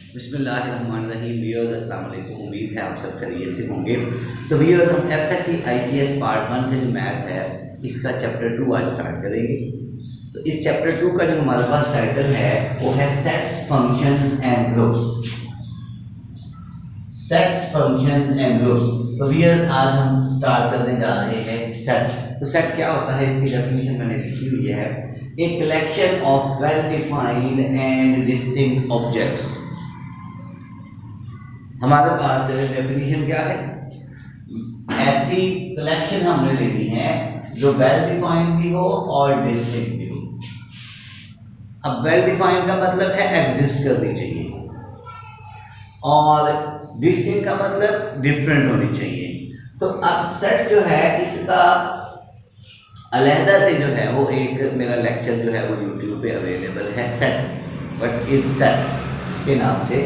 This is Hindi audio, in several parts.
बिस्मिल्लाहिर्रहमानिर्रहीम। व्यूअर्स अस्सलाम वालेकुम। उम्मीद है आप सब खैरियत से होंगे। तो व्यूअर्स हम एफएससी आईसीएस पार्ट 1 का जो मैथ है इसका चैप्टर 2 आज स्टार्ट करेंगे। तो इस चैप्टर 2 का जो हमारे पास टाइटल है वो है sets functions and groups. Sets functions and groups. तो व्यूअर्स आज हम स्टार्ट करने जा रहे हैं सेट। तो सेट क्या होता है इसकी डेफिनेशन मैंने लिखी हुई है। A collection of well defined and distinct objects. हमारे पास डेफिनेशन क्या है, ऐसी कलेक्शन हमने लेनी है जो वेल डिफाइंड भी हो और डिस्टिंक्ट भी हो। अब वेल डिफाइंड का मतलब है एग्जिस्ट करनी चाहिए और डिस्टिंक्ट का मतलब डिफरेंट होनी चाहिए। तो अब सेट जो है इसका अलहदा से जो है वो एक मेरा लेक्चर जो है वो यूट्यूब पे अवेलेबल है। सेट व्हाट इज सेट उसके नाम से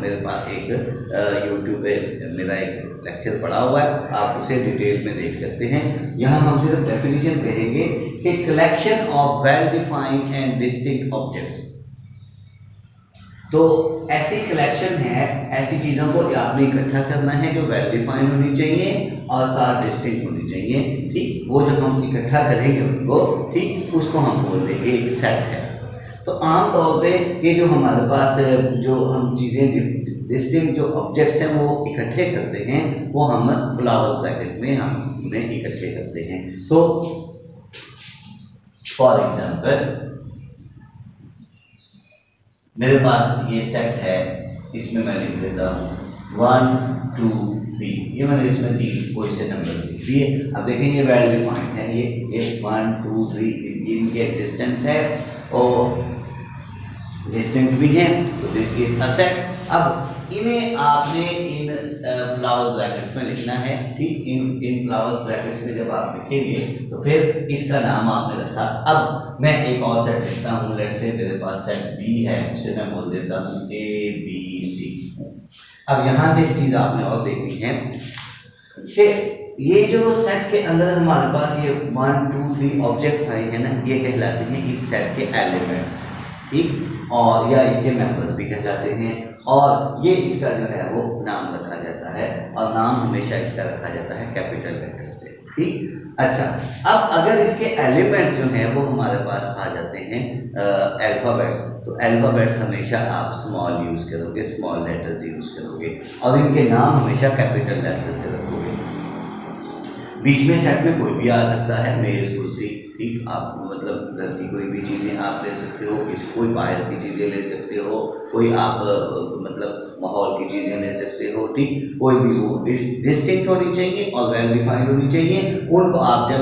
मेरे पास एक यूट्यूब पे मेरा एक लेक्चर पड़ा हुआ है, आप उसे डिटेल में देख सकते हैं। यहाँ हम सिर्फ डेफिनेशन कहेंगे कि collection of well defined and distinct objects. तो ऐसी कलेक्शन है, ऐसी चीज़ों को आपने इकट्ठा करना है जो वेल डिफाइंड होनी चाहिए और साथ डिस्टिंक्ट होनी चाहिए। ठीक, वो जो हम इकट्ठा करेंगे उनको, ठीक, उसको हम बोल देंगे एक सेट है। तो आम तौर पे ये जो हमारे पास जो हम चीज़ें डिस्टिंक्ट जो ऑब्जेक्ट्स हैं वो इकट्ठे करते हैं वो हम फ्लावर ब्रैकेट में हम उन्हें इकट्ठे करते हैं। तो फॉर एग्जांपल मेरे पास ये सेट है, इसमें मैं लिख देता हूँ 1 2 3। ये मैंने इसमें 3 कोई से नंबर लिख दिए। अब देखें ये वेल डिफाइंड है, ये 1 2 3 इनकी एग्जिस्टेंस है और डिस्टिंक्ट भी है, तो दिस इज अ सेट। अब इन्हें आपने इन फ्लावर ब्रैकेट्स में लिखना है। ठीक, इन फ्लावर ब्रैकेट्स में जब आप लिखेंगे तो फिर इसका नाम आपने रखा। अब मैं एक और सेट लिखता हूँ, लेट्स से मेरे पास सेट बी है, उसे मैं बोल देता हूँ ए बी सी। अब यहाँ से एक चीज़ आपने और देखनी है कि ये जो सेट के अंदर हमारे पास ये 1 2 3 ऑब्जेक्ट्स आए हैं ना, ये कहलाते हैं इस सेट के एलिमेंट्स। ठीक, और या इसके मेंबर्स भी कहलाते हैं और ये इसका जो है वो नाम रखा जाता है और नाम हमेशा इसका रखा जाता है कैपिटल लेटर से। ठीक, अच्छा, अब अगर इसके एलिमेंट्स जो हैं वो हमारे पास आ जाते हैं अल्फ़ाबेट्स, तो अल्फ़ाबेट्स हमेशा आप स्मॉल यूज़ करोगे, स्मॉल लेटर्स यूज़ करोगे और इनके नाम हमेशा कैपिटल लेटर से रखोगे। बीच में सेट में कोई भी आ सकता है, मेज़ कुर्सी, ठीक, आप मतलब घर की कोई भी चीज़ें आप ले सकते हो, कोई बाहर की चीज़ें ले सकते हो, कोई आप मतलब माहौल की चीज़ें ले सकते हो। ठीक, कोई भी वो डिस्टिंक्ट होनी चाहिए और वेल डिफाइंड होनी चाहिए। उनको आप जब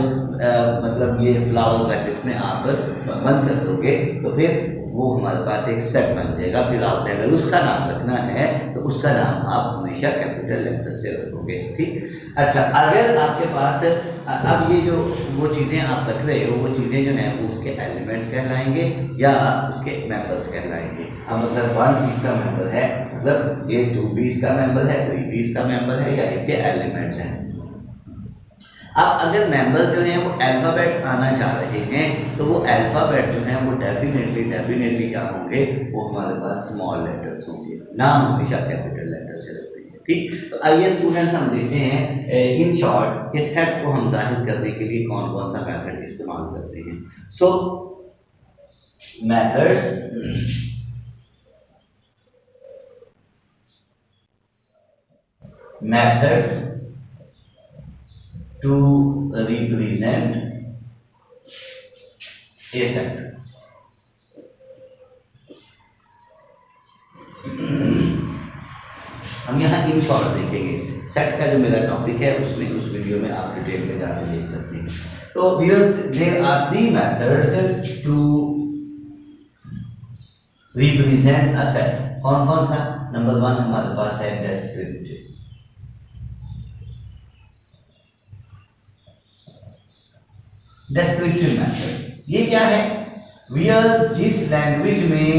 मतलब ये फ्लावर ब्रैकेट्स में आप बंद कर दोगे तो फिर वो हमारे पास एक सेट बन जाएगा। फिर आपने अगर उसका नाम रखना है तो उसका नाम आप हमेशा कैपिटल लेटर से रखोगे। ठीक, अच्छा, अगर आपके पास अब ये जो वो चीज़ें आप रख रहे हो वो चीज़ें जो हैं वो उसके एलिमेंट्स कहलाएंगे या उसके मेंबर्स कहलाएंगे। अब मतलब 1 भी इसका मेंबर है, मतलब ये 2 भी इसका मेंबर है, 3 भी इसका मेंबर है या इसके एलिमेंट्स हैं। अब अगर मेंबर्स जो हैं वो अल्फ़ाबेट्स आना चाह रहे हैं तो वो अल्फ़ाबेट्स जो हैं वो डेफिनेटली क्या होंगे, वो हमारे पास स्मॉल लेटर्स होंगे। नाम हमेशा कैपिटल लेटर से रखते हैं। ठीक, तो आइए स्टूडेंट्स हम देखते हैं इन शॉर्ट कि सेट को हम जाहिर करने के लिए कौन कौन सा मेथड इस्तेमाल करते हैं। सो methods to represent a set। हम यहाँ इन शॉर्ट देखेंगे। सेट का जो मेरा टॉपिक है उसमें उस वीडियो में आप डिटेल में जाकर देख सकते हैं। तो there are 3 methods to represent a set. कौन कौन सा? नंबर 1 हमारे पास है डेस्क्रिप्टिव। डेस्क्रिप्टिव मेथड ये क्या है? व्यूअर्स, जिस लैंग्वेज में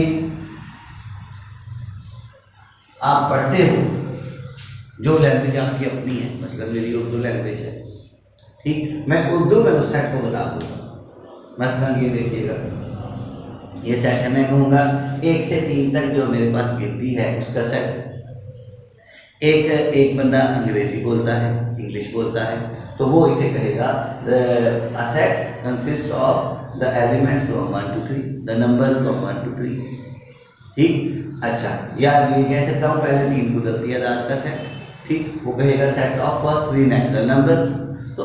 आप पढ़ते हो, जो लैंग्वेज आपकी अपनी है, मतलब मेरी उर्दू लैंग्वेज है, ठीक, मैं उर्दू में उस सेट को बता दूंगा। मसलन ये देखिएगा ये सेट है, मैं कहूँगा 1 से 3 तक जो मेरे पास गिनती है उसका सेट। एक बंदा अंग्रेजी बोलता है, इंग्लिश बोलता है, तो वो इसे कहेगा a set consist of the elements from 1 to 3, the numbers from 1 to 3। ठीक, अच्छा, या ये कह सकता हूँ पहले 3 कुदरती आदाद का सेट। ठीक, वो कहेगा set of first 3 natural numbers. तो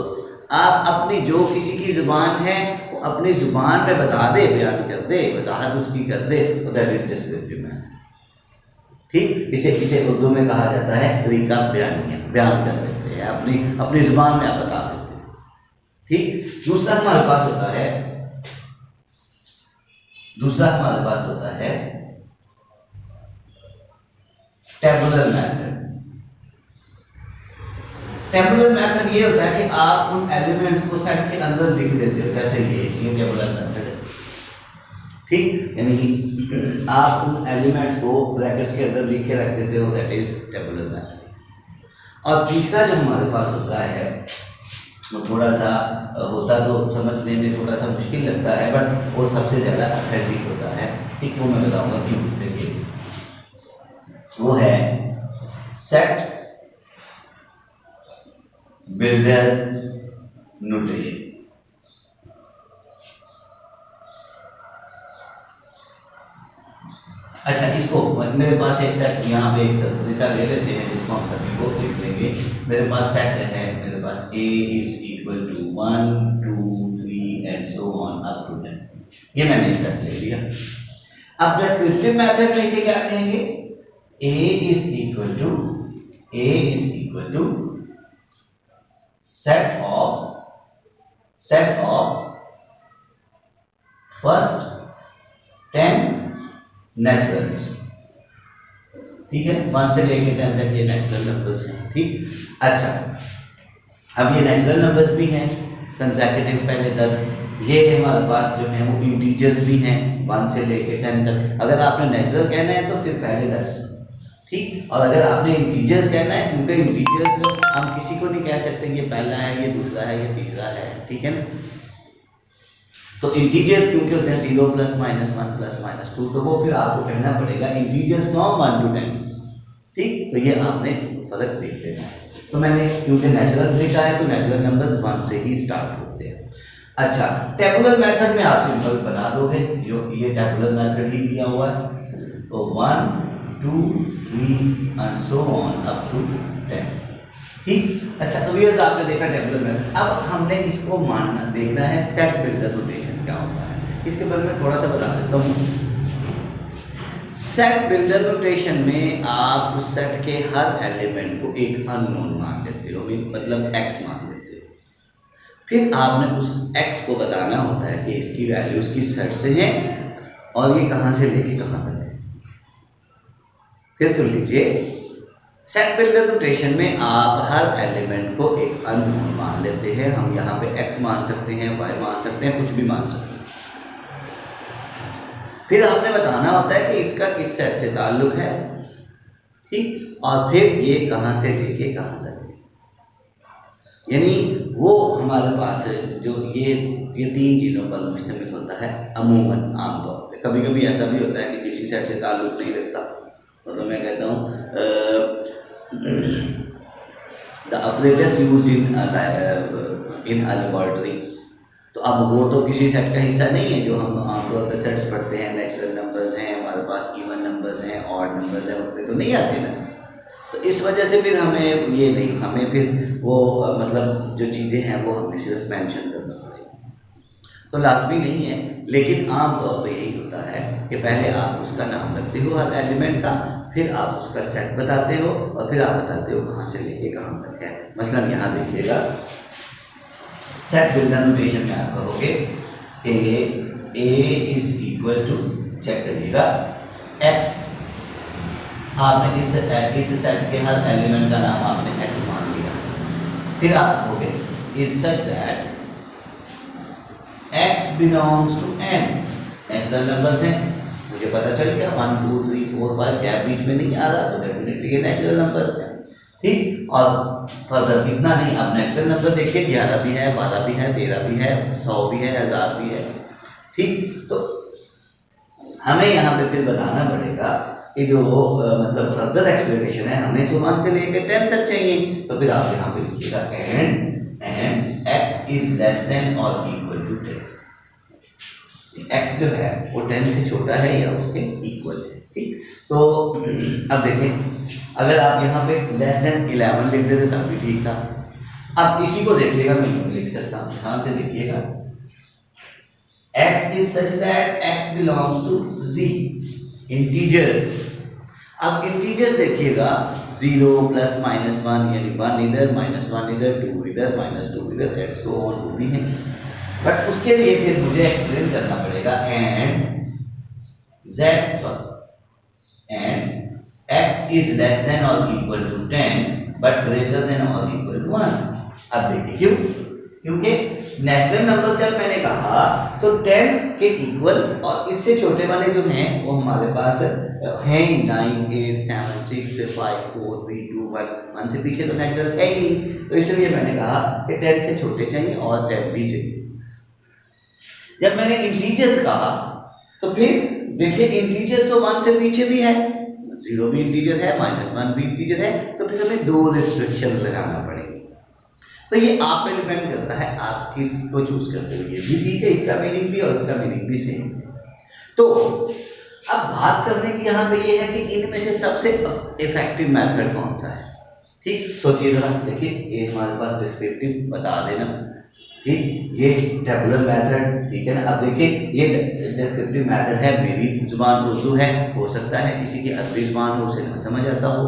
आप अपनी जो किसी की जुबान है वो अपनी जुबान पे बता दे, बयान कर दे, वजाहत उसकी कर दे, तो दैट इज डिस्क्रिप्टिव मेथड। ठीक, इसे उर्दू में कहा जाता है तरीका बयानिया, बयान कर देते हैं, अपनी जुबान में आप बता देते हैं। ठीक, दूसरा हमारे पास होता है टेबुलर मेथड। टेबुलर मेथड ये होता है कि आप उन एलिमेंट्स को सेट के अंदर लिख देते हो, जैसे ये टेबुलर मेथड है। ठीक, यानी आप उन एलिमेंट्स को ब्रैकेट्स के अंदर लिख के रख देते हो, दैट इज टेबुलर मेथड। और तीसरा जो हमारे पास होता है वो थोड़ा सा होता तो समझने में थोड़ा सा मुश्किल लगता है, बट वो सबसे ज़्यादा अथेंटिक होता है। ठीक, वो मैं बताऊंगा क्यों। देखिए, वो है सेट बिल्डर नोटेशन। अच्छा, इसको मेरे पास एक सेट, यहाँ पे एक मिसाल ले लेते हैं जिसको हम सभी को लिख लेंगे। मेरे पास सेट है, मेरे पास a is equal to 1 2 3 and so on up to 10। ये मैंने सेट ले लिया। अब डिस्क्रिप्टिव मेथड में इसे क्या कहेंगे? a is equal to set of first 10 naturals. ठीक है, 1 से लेके 10 तक ये नेचुरल नंबर्स हैं। ठीक, अच्छा, अब ये नेचुरल नंबर्स भी हैं कंसेक्यूटिव, पहले 10। ये हमारे पास जो है वो इंटीजर्स भी हैं 1 से लेके 10 तक। अगर आपने नेचुरल कहना है तो फिर पहले 10। ठीक, और अगर आपने इंटीजर्स कहना है, क्योंकि इंटीजर्स हम किसी को नहीं कह सकते ये पहला है, ये दूसरा है, ये तीसरा है। ठीक है ना, तो इंटीजर्स क्योंकि होते हैं 0 + -1 + -2, तो वो फिर आपको कहना पड़ेगा इंटीजर्स फ्रॉम 1 to 10। ठीक, तो ये आपने फर्क देख लेना है। तो मैंने क्योंकि नेचुरल्स लिखा है तो नेचुरल नंबर्स 1 से ही स्टार्ट होते हैं। अच्छा, टेबुलर मेथड में आप सिंपल बना दोगे, जो ये टेबुलर मेथड ही दिया हुआ है, तो 1 2 3 and so on up to 10। ठीक, अच्छा, तो ये आपने देखा टेबुलर मेथड। अब हमने इसको देखना है सेट बिल्डर नोटेशन क्या होता है। इसके बारे में थोड़ा सा बता देता हूँ। सेट बिल्डर नोटेशन में आप उस सेट के हर एलिमेंट को एक अननोन मान लेते हो, मतलब x मान लेते हो। फिर आपने उस x को बताना होता है कि इसकी वैल्यूज किस सेट से हैं और ये कहाँ से लेके कहाँ तक है। फिर सुन लीजिए, सेट बिल्डर नोटेशन में आप हर एलिमेंट को एक अननोन मान लेते हैं। हम यहाँ पे x मान सकते हैं, y मान सकते हैं, कुछ भी मान सकते हैं। फिर आपने बताना होता है कि इसका किस सेट से ताल्लुक है। ठीक, और फिर ये कहाँ से लेके कहाँ तक है। यानी वो हमारे पास जो ये 3 चीज़ों पर मुश्तमिल होता है अमूमन, आमतौर पे। कभी कभी ऐसा भी होता है कि किसी सेट से ताल्लुक नहीं रखता, तो मैं कहता हूँ the operators used in a laboratory. तो अब वो तो किसी सेट का हिस्सा नहीं है जो हम आमतौर पर सेट्स पढ़ते हैं। नेचुरल नंबर्स हैं हमारे पास, इवन नंबर्स हैं, ऑड नंबर्स हैं, उसमें तो नहीं आते ना। तो इस वजह से फिर हमें ये नहीं, हमें फिर वो मतलब जो चीज़ें हैं वो हमें सिर्फ मेंशन करना पड़ेगा। तो लाजमी नहीं है, लेकिन आमतौर पर यही होता है कि पहले आप उसका नाम रखते हो हर एलिमेंट का, फिर आप उसका सेट बताते हो और फिर आप बताते हो कहाँ से लेके कहाँ तक है। मसलन यहाँ देखिएगा, सेट बिल्डर नोटेशन में आप कहोगे ए इज इक्वल टू, चेक करिएगा, x। आपने इस सेट के हर एलिमेंट का नाम आपने x मान लिया। फिर आप कहोगे is such that x belongs to n। Natural numbers हैं, मुझे पता चल गया 1 2 3 4 5 गैप बीच में नहीं आ रहा, तो डेफिनेटली ये नेचुरल नंबर्स हैं। ठीक, और फर्दर इतना नहीं, अब नेचुरल नंबर देखिए 11 भी है, 12 भी है, 13 भी है, 100 भी है, 1000 भी है। ठीक, तो हमें यहाँ पे फिर बताना पड़ेगा कि जो मतलब फर्दर एक्सप्लेनेशन है हमें इसको 1 से लेकर 10 तक चाहिए। तो फिर आप यहाँ पे लिखिएगा and x is less than और इक्वल टू 10। x जो है वो 10 से छोटा है या उसके इक्वल है। ठीक, तो अब देखें अगर आप यहाँ पे लेस देन 11 लिख देते तब भी ठीक था। अब इसी को देखिएगा, मैं यूं लिख सकता हूँ, ध्यान से देखिएगा, x is such that x belongs to z integers. अब इंटीजर्स देखिएगा 0 प्लस माइनस 1 यानी 1 इधर माइनस 1 इधर 2 इधर माइनस 2 इधर एंड सो ऑन वो भी है। बट उसके लिए फिर मुझे एक्सप्लेन करना पड़ेगा and x is less than or equal to 10 but greater than or equal to 1। अब देखिए क्यों, क्योंकि नेचुरल नंबर जब मैंने कहा तो 10 के इक्वल और इससे छोटे वाले जो हैं वो हमारे पास हैं 9 8 7 6 5 4 3 2 1 से पीछे तो नेचुरल है ही नहीं। तो इसलिए मैंने कहा कि 10 से छोटे चाहिए और 10 भी चाहिए। जब मैंने इंटीजर्स कहा तो फिर देखिए इंटीजर्स तो 1 से पीछे भी है, 0 भी इंटीजर है माइनस 1 भी इंटीजर है, तो फिर हमें 2 रिस्ट्रिक्शंस लगाना पड़ेगा। तो ये आप पे डिपेंड करता है आप किसको चूज करते हो। ये भी ठीक है, इसका मीनिंग भी और इसका मीनिंग भी सेम। तो अब बात करने की यहाँ पे ये है कि इनमें से सबसे इफेक्टिव मेथड कौन सा है। ठीक, सोचिए जरा, देखिए ये हमारे पास डिस्क्रिप्टिव बता देना, ठीक, ये टेबुलर मेथड, ठीक है ना। अब देखिए ये डिस्क्रिप्टिव मेथड है, मेरी जुबान उर्दू है, हो सकता है किसी की अरबी जुबान हो उसे ना समझ आता हो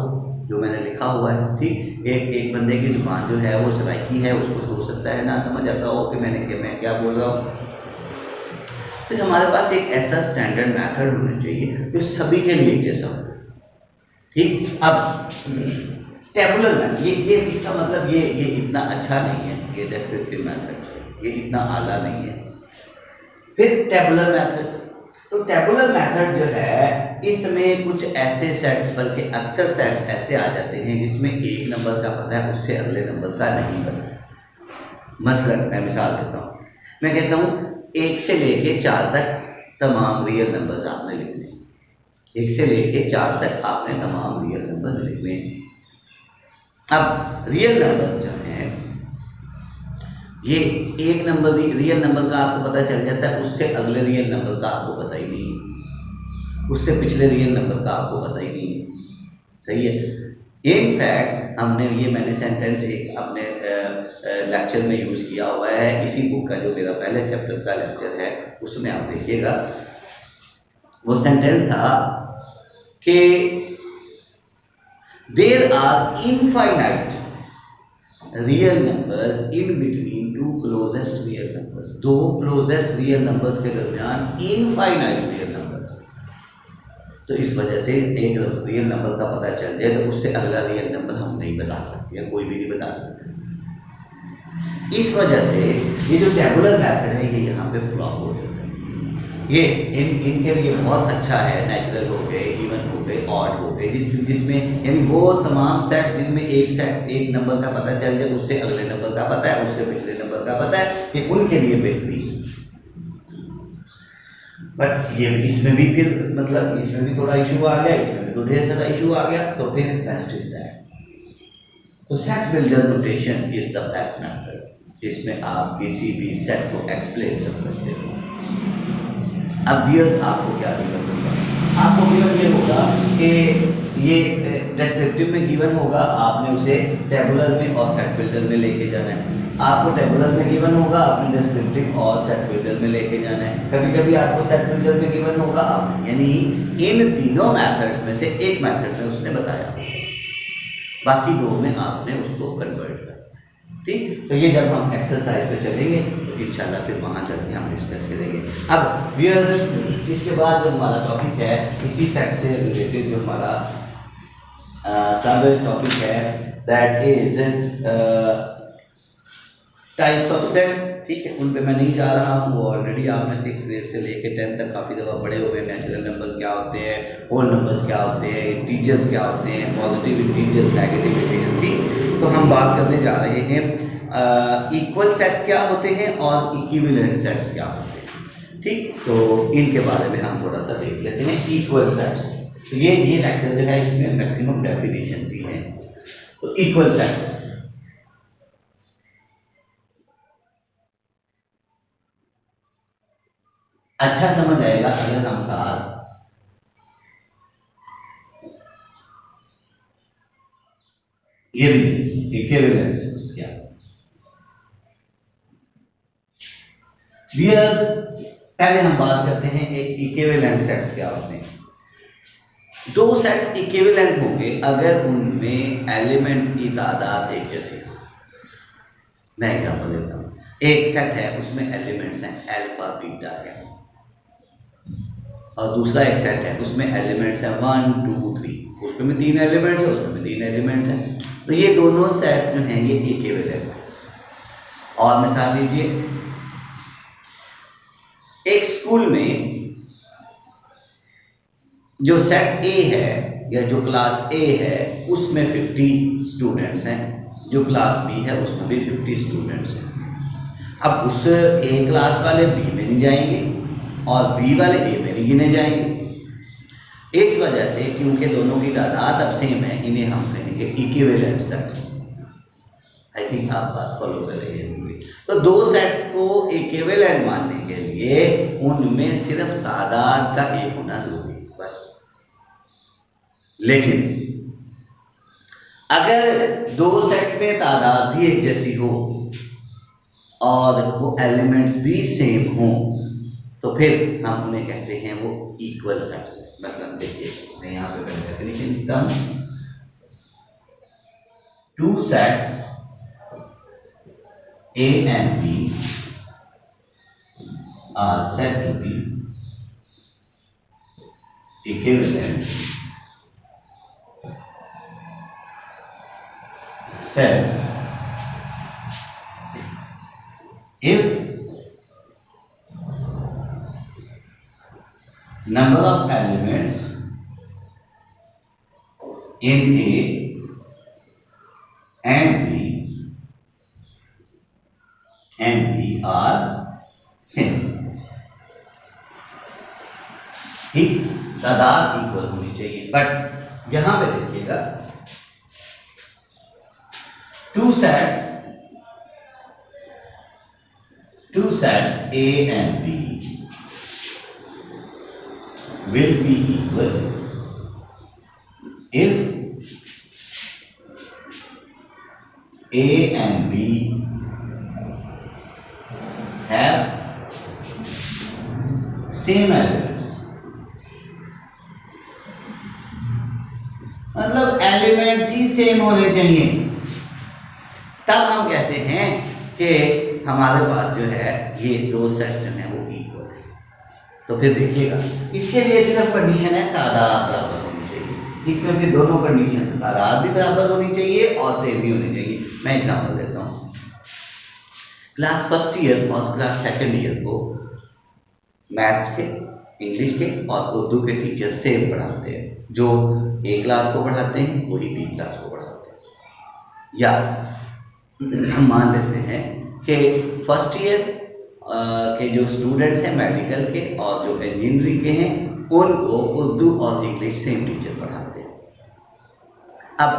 जो मैंने लिखा हुआ है। ठीक, एक बंदे की जुबान जो है वो सराइकी है, उसको हो सकता है ना समझ आता हो कि मैं क्या बोल रहा हूँ। फिर हमारे पास एक ऐसा स्टैंडर्ड मेथड होना चाहिए जो सभी के लिए जैसा हो। ठीक, अब टेबुलर मेथड ये इसका मतलब ये इतना अच्छा नहीं है, ये डिस्क्रिप्टिव मेथड ये इतना आला नहीं है। फिर टेबुलर मेथड, तो टेबुलर मेथड जो है इसमें कुछ ऐसे सेट्स, बल्कि अक्सर सेट्स ऐसे आ जाते हैं जिसमें एक नंबर का पता है उससे अगले नंबर का नहीं पता। मसलन मैं मिसाल देता हूँ, मैं कहता हूँ 1 से लेके 4 तक तमाम रियल नंबर्स आपने लिखने, 1 से लेके 4 तक आपने तमाम रियल नंबर्स लिखने। अब रियल नंबर्स जो हैं ये एक नंबर रियल नंबर का आपको पता चल जाता है, उससे अगले रियल नंबर का आपको पता ही नहीं, उससे पिछले रियल नंबर का आपको पता ही नहीं। सही है। इन फैक्ट हमने ये मैंने सेंटेंस एक अपने लेक्चर में यूज़ किया हुआ है, इसी बुक का जो मेरा पहले चैप्टर का लेक्चर है उसमें आप देखिएगा। वो सेंटेंस था कि there are infinite real numbers in between 2 closest real numbers. 2 closest real numbers के दरमियान इनफाइनाइट रियल नंबर्स। तो इस वजह से एक रियल नंबर का पता चल जाए तो उससे अगला रियल नंबर हम नहीं बता सकते या कोई भी नहीं बता सकते। इस वजह से ये जो टेबुलर मेथड है ये यहाँ पे फ्लॉप हो जाता है। ये इनके लिए बहुत अच्छा है, नेचुरल हो गए, इवन हो गए, ऑड हो गए, जिसमें यानी वो तमाम सेट्स जिनमें एक नंबर का पता चल जाए उससे अगले नंबर का पता है, उससे पिछले नंबर का पता है, ये उनके लिए बेहतरीन है। बट ये इसमें भी फिर मतलब इसमें भी थोड़ा इशू आ गया, इसमें भी तो ढेर सारा इशू आ गया, तो फिर बेस्ट इज दैट। तो set builder notation is the best method जिसमें आप किसी भी सेट को एक्सप्लेन कर सकते हो। अब व्यूअर्स आपको क्या गिवन होगा, आपको गिवन ये होगा कि ये डिस्क्रिप्टिव में गिवन होगा, आपने उसे टेबुलर में और सेट बिल्डर में लेके जाना है। आपको टेबुलर में गिवन होगा, आपने डिस्क्रिप्टिव और सेट बिल्डर में लेके जाना है। कभी कभी आपको सेट बिल्डर में गिवन होगा, आप यानी इन तीनों मेथड्स में से एक मेथड में उसने बताया, बाकी 2 में आपने उसको कन्वर्ट करना। ठीक, तो ये जब हम एक्सरसाइज पे चलेंगे तो इंशाल्लाह फिर वहाँ चल के हम डिस्कस करेंगे। अब व्यूअर्स इसके बाद जो हमारा टॉपिक है इसी सेट से रिलेटेड जो हमारा सब टॉपिक है that is types of sets. ठीक है, उन पे मैं नहीं जा रहा हूँ, वो ऑलरेडी आपने 6 ग्रेड से लेके 10 तक काफ़ी दफ़ा पढ़े हुए हैं। नेचुरल नंबर्स क्या होते हैं, होल नंबर्स क्या होते हैं, इंटीजर्स क्या होते हैं, पॉजिटिव इंटीजर्स, नेगेटिव इंटीजर्स। ठीक, तो हम बात करने जा रहे हैं इक्वल सेट्स क्या होते हैं और इक्विवेलेंट सेट्स क्या होते हैं। ठीक, तो इनके बारे में हम थोड़ा सा देख लेते हैं। इक्वल सेट्स, तो ये लेक्चर जो है इसमें मैक्सिमम डेफिनेशन ही है। तो इक्वल सेट्स अच्छा समझ आएगा अगर हम साथ ये भी इक्विवेलेंस क्या व्यूअर्स, पहले हम बात करते हैं एक इक्विवेलेंट सेट्स क्या होते हैं। दो सेट्स इक्विवेलेंट होंगे अगर उनमें एलिमेंट्स की तादाद एक जैसी हो। मैं एग्जांपल देता हूँ, एक सेट है उसमें एलिमेंट्स हैं अल्फा बीटा है, और दूसरा एक सेट है उसमें एलिमेंट्स हैं 1 2 3, उसमें 3 एलिमेंट्स है, उसमें 3 एलिमेंट्स हैं। तो ये दोनों सेट्स जो हैं ये इक्विवेलेंट हैं। और मिसाल लीजिए, एक स्कूल में जो सेट ए है या जो क्लास ए है उसमें 50 स्टूडेंट्स हैं, जो क्लास बी है उसमें भी 50 स्टूडेंट्स हैं। अब उस ए क्लास वाले बी में नहीं जाएंगे और बी वाले ए में नहीं गिने जाएंगे। इस वजह से क्योंकि दोनों की तादाद अब सेम है, इन्हें हम कहेंगे इक्विवेलेंट सेट्स। आई थिंक आप बात फॉलो कर रहे हैं। तो दो सेट्स को इक्विवेलेंट मानने के लिए उनमें सिर्फ तादाद का एक होना जरूरी है बस। लेकिन अगर दो सेट्स में तादाद भी एक जैसी हो और वो एलिमेंट्स भी सेम हो तो फिर हम उन्हें कहते हैं वो इक्वल सेट्स। मतलब देखिए, मैं यहाँ पे पहले डेफिनेशन लिखता हूँ। Two sets A and B are said to be equivalent sets if number of elements in A and B are same। ठीक, तादाद इक्वल होनी चाहिए। बट यहां पे देखिएगा, two sets A and B will be equal if A and B have same elements। मतलब एलिमेंट्स ही सेम होने चाहिए, तब हम कहते हैं कि हमारे पास जो है ये दो सेट्स जो हैं वो इक्वल है। तो फिर देखिएगा, इसके लिए सिर्फ कंडीशन है तादाद बराबर होनी चाहिए। इसमें फिर दोनों कंडीशन, तादाद भी बराबर होनी चाहिए और सेम भी होनी चाहिए। मैं एग्जांपल देता हूँ। क्लास फर्स्ट ईयर और क्लास सेकंड ईयर को मैथ्स के, इंग्लिश के और उर्दू के टीचर सेम पढ़ाते हैं। जो ए क्लास को पढ़ाते हैं वही बी क्लास को पढ़ाते हैं। या हम मान लेते हैं कि फर्स्ट ईयर के जो स्टूडेंट्स हैं मेडिकल के और जो इंजीनियरिंग के हैं उनको उर्दू और इंग्लिश सेम टीचर पढ़ाते हैं। अब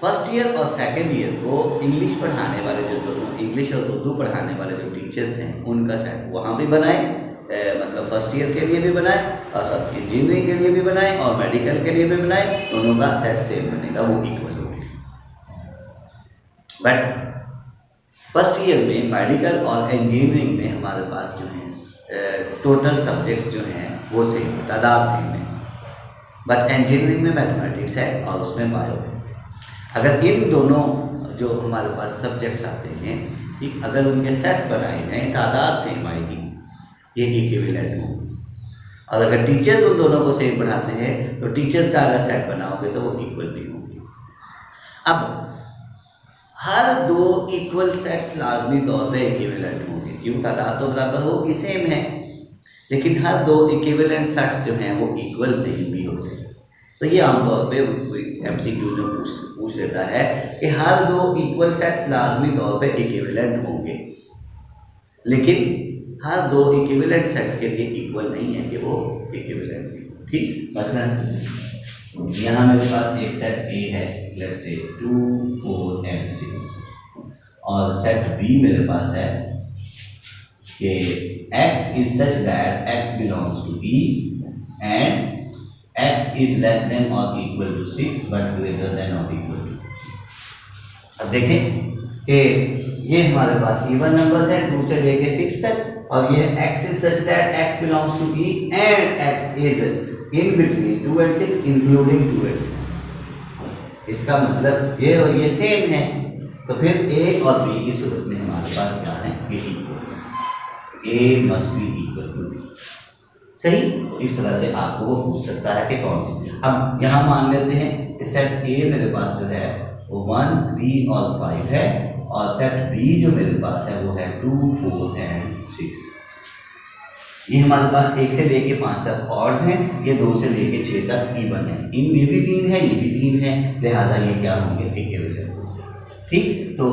फर्स्ट ईयर और सेकंड ईयर को इंग्लिश पढ़ाने वाले जो दोनों, इंग्लिश और उर्दू पढ़ाने वाले जो टीचर्स हैं उनका सेट वहाँ भी बनाए, मतलब फर्स्ट ईयर के लिए भी बनाए और साथ इंजीनियरिंग के लिए भी बनाए और मेडिकल के लिए भी बनाए। दोनों का सेट सेम बनेगा, वो इक्वल होगा। बट फर्स्ट ईयर में मेडिकल और इंजीनियरिंग में हमारे पास जो है टोटल सब्जेक्ट्स जो हैं वो सेम, तादाद सेम है। बट इंजीनियरिंग में मैथमेटिक्स है और उसमें बायो है। अगर इन दोनों जो हमारे पास सब्जेक्ट्स आते हैं, ठीक, अगर उनके सेट्स बनाए जाएँ तादाद सेम आएगी, ये इक्विवेलेंट होंगे। और अगर टीचर्स उन दोनों को सेम पढ़ाते हैं तो टीचर्स का अगर सेट बनाओगे तो वो इक्वल भी होंगे। अब हर दो इक्वल सेट्स लाजमी तौर पे इक्विवेलेंट होंगे, क्यों? तादाद तो बराबर होगी, सेम है। लेकिन हर दो इक्विवेलेंट सेट्स जो हैं वो इक्वल नहीं भी होते। तो ये आमतौर पे MCQ में पूछ लेता है कि हर दो इक्वल सेट्स लाजमी तौर पे इक्विवेलेंट होंगे, लेकिन हर दो इक्विवेलेंट सेट्स के लिए इक्वल नहीं है कि वो इक्विवेलेंट है। ठीक, मसलन यहाँ मेरे पास एक सेट ए है, लेट्स से 2 4 and 6, और सेट बी मेरे पास है कि x is such that x belongs to E and x is less than or equal to 6 but greater than or equal to। अब देखें कि ये हमारे पास इवन नंबर्स हैं 2 से लेके 6 तक, और ये x is such that x belongs to E and x is in between 2 and 6 including 2 and 6। इसका मतलब ये और ये सेम है, तो फिर a और b की सूरत में हमारे पास क्या है, ये इक्वल है, a must be equal to b। सही, तो इस तरह से आपको वो पूछ सकता है कि कौन सी। अब यहाँ मान लेते हैं कि सेट a मेरे पास जो है वो 1 3 और 5 है, और सेट b जो मेरे पास है वो है 2 4 and 6। ये हमारे पास 1 से लेके 5 तक ऑड्स हैं, ये 2 से लेके 6 तक इवन है, इनमें भी 3 है, ये भी 3 है, लिहाजा ये क्या होंगे, इक्विवेलेंट। ठीक, तो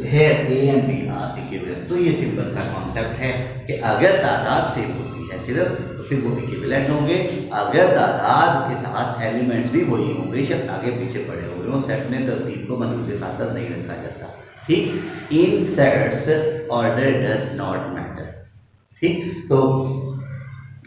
है A and B are equivalent. तो ये सिंपल सा कॉन्सेप्ट है कि अगर तादाद सेम होती है सिर्फ तो फिर वो इक्विवेलेंट होंगे, अगर तादाद के साथ एलिमेंट्स भी वही होंगे, शब्द आगे पीछे पड़े हुए हों, सेट में तरतीब को बनने के खातर नहीं रखा जाता। ठीक, in sets order does not matter. ठीक, तो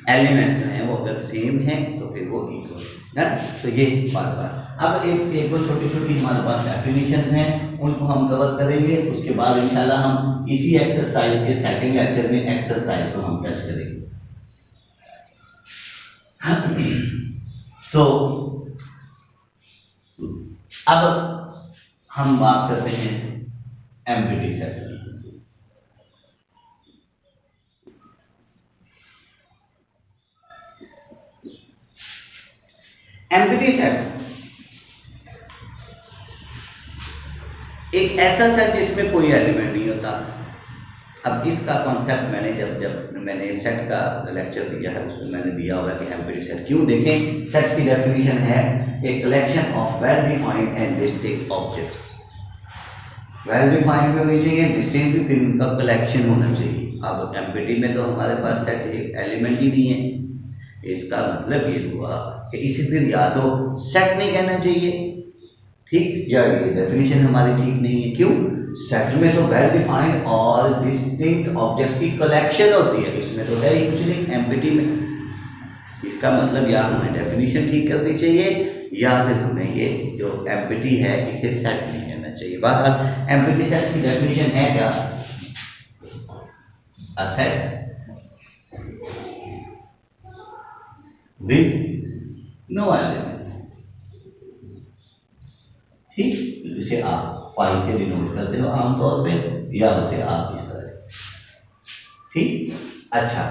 एलिमेंट्स जो हैं वो अगर सेम हैं तो फिर वो इक्वल है। तो ये हमारे पास अब एक दो छोटी छोटी हमारे पास डेफिनेशंस हैं, उनको हम कवर करेंगे, उसके बाद इंशाल्लाह हम इसी एक्सरसाइज के सेकंड लेक्चर में एक्सरसाइज को हम टच करेंगे। तो अब हम बात करते हैं एम्प्टी सेट की। एम्प्टी सेट एक ऐसा सेट जिसमें कोई एलिमेंट नहीं होता। अब इसका कॉन्सेप्ट मैंने जब मैंने सेट का लेक्चर दिया है उसमें मैंने दिया होगा कि एम्प्टी सेट क्यों। देखें, सेट की डेफिनेशन है a collection of well defined and distinct objects. Well defined भी होनी चाहिए, डिस्टिंक्ट भी, फिर उनका कलेक्शन होना चाहिए। अब एम्प्टी में तो हमारे पास सेट एक एलिमेंट ही नहीं है, इसका मतलब ये हुआ कि इसे फिर या तो सेट नहीं कहना चाहिए, ठीक, या ये डेफिनेशन हमारी ठीक नहीं है। क्यों? सेट में तो वेल डिफाइंड और डिस्टिंक्ट ऑब्जेक्ट्स की कलेक्शन होती है, इसमें तो है ही कुछ नहीं एम्प्टी में। इसका मतलब या हमें डेफिनेशन ठीक करनी चाहिए या फिर हमें ये जो एम्प्टी है इसे सेट नहीं कहना चाहिए। बस एम्प्टी सेट की डेफिनेशन है क्या, a set with no element. ठीक, इसे आप फाई से डिनोट करते हो आमतौर पे, या उसे आप इस तरह। ठीक, अच्छा,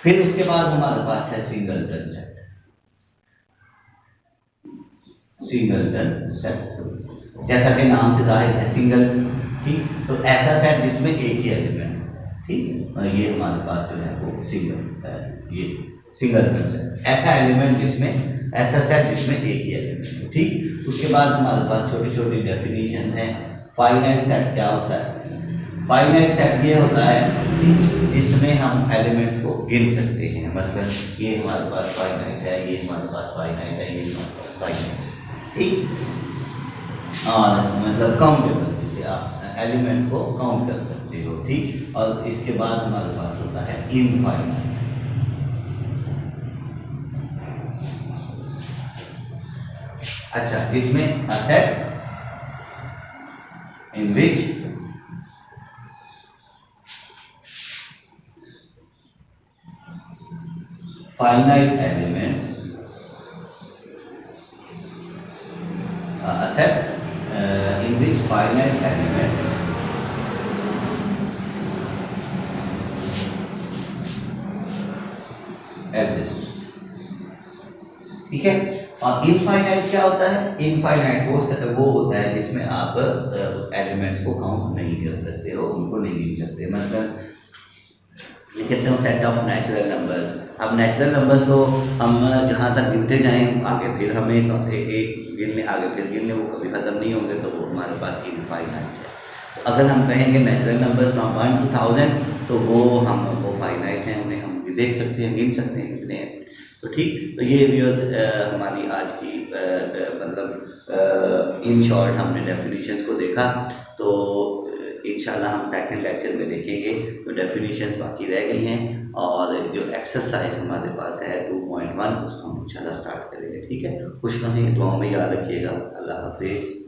फिर उसके बाद हमारे पास है सिंगलटन सेट। सिंगलटन सेट जैसा कि नाम से जाहिर है सिंगल। ठीक, तो ऐसा सेट जिसमें एक ही एलिमेंट। ठीक, और ये हमारे पास जो है वो सिंगल है, ये सिंगलटन सेट, ऐसा एलिमेंट जिसमें ऐसा सेट जिसमें एक ही एलिमेंट हो। ठीक, उसके बाद हमारे पास छोटी छोटी डेफिनेशंस हैं। फाइनाइट सेट क्या होता है? फाइनाइट सेट ये होता है जिसमें हम एलिमेंट्स को गिन सकते हैं। मसलन ये हमारे पास फाइनाइट है, ये हमारे पास फाइनाइट है, ये हमारे पास फाइनाइट है। ठीक, और मतलब काउंटेबल, जिसे आप एलिमेंट्स को काउंट कर सकते हो। ठीक, और इसके बाद हमारे पास होता है इनफाइनाइट। अच्छा, जिसमें a set in which finite elements a set in which finite elements exist। ठीक है, और इनफाइनाइट क्या होता है? इनफाइनाइट वो होता है जिसमें आप एलिमेंट्स को काउंट नहीं कर सकते हो, उनको नहीं गिन सकते। मतलब लिखते हो सेट ऑफ नेचुरल नंबर्स। अब नेचुरल नंबर्स तो हम जहाँ तक गिनते जाएं आगे फिर हमें एक गिनने आगे फिर गिनने वो कभी ख़त्म नहीं होंगे, तो वो हमारे पास इनफाइनाइट है। तो अगर हम कहेंगे नेचुरल नंबर फ्रॉम 1 to 1000 तो वो फाइनाइट हैं, उन्हें हम देख सकते हैं, गिन सकते हैं कितने हैं। तो ठीक, तो ये व्यूअर्स हमारी आज की मतलब इन शॉर्ट हमने डेफिनेशंस को देखा। तो इंशाल्लाह हम सेकंड लेक्चर में देखेंगे तो डेफिनेशंस बाकी रह गई हैं, और जो एक्सरसाइज हमारे पास है 2.1 उसको हम इंशाल्लाह स्टार्ट करेंगे। ठीक है, खुश रहें, दुआओं में याद रखिएगा। अल्लाह हाफिज़।